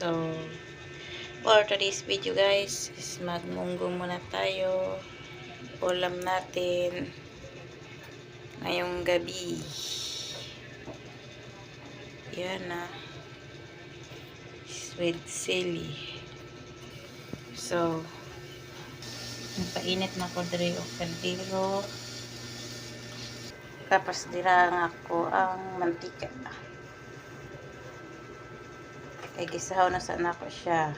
So, for today's video guys, is magmunggong muna tayo. Ulam natin ngayong gabi. Yan na. With sili. So, nagpainit na ko diri og kaldero. Tapos dirang ako ang mantika. Kaya gisahaw na sana ko siya.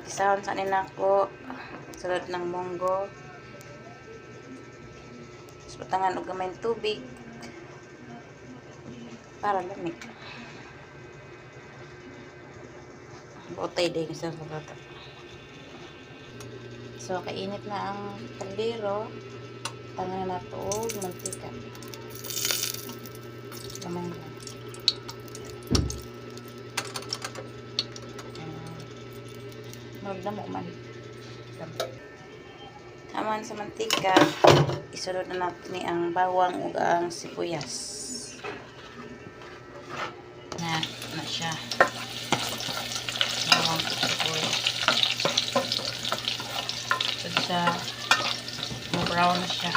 Gisahaw sa nila ko. Sulod ng munggo. Tapos patangan og gamay tubig. Para lamig. Botay din sa pagkata. So, kainit na ang kaldero. Tangan na ito og mantika. Gamay lang. Magdamo man. Haman sa mantika, isulod na natin ni ang bawang ug ang sibuyas. Na siya. Bawang ug sibuyas. Pag siya brown na siya.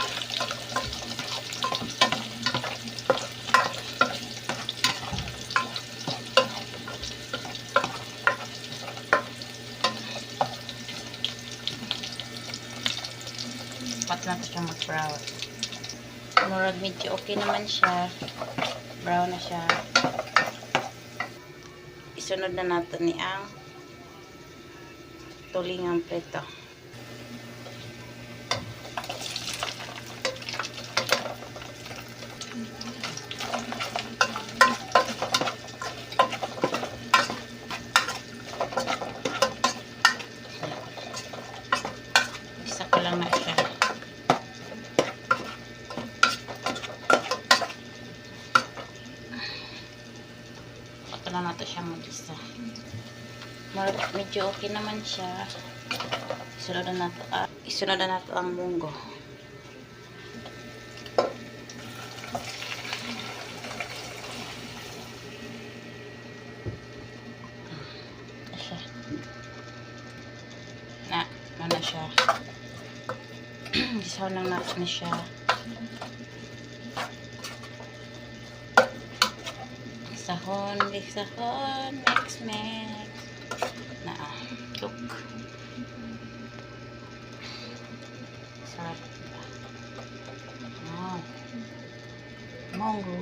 Pat na ito siyang mag-brown. Murag medyo okay naman siya. Brown na siya. Isunod na natin ni ang tulingang preto. Isa ko lang na siya. Na nato siya mag-isa. Medyo okay naman siya. Isunod na nato ang munggo. Siya. Na siya. Gisaw lang na siya. Sahon, mix. Na, look. Sarap. Wow. Munggo.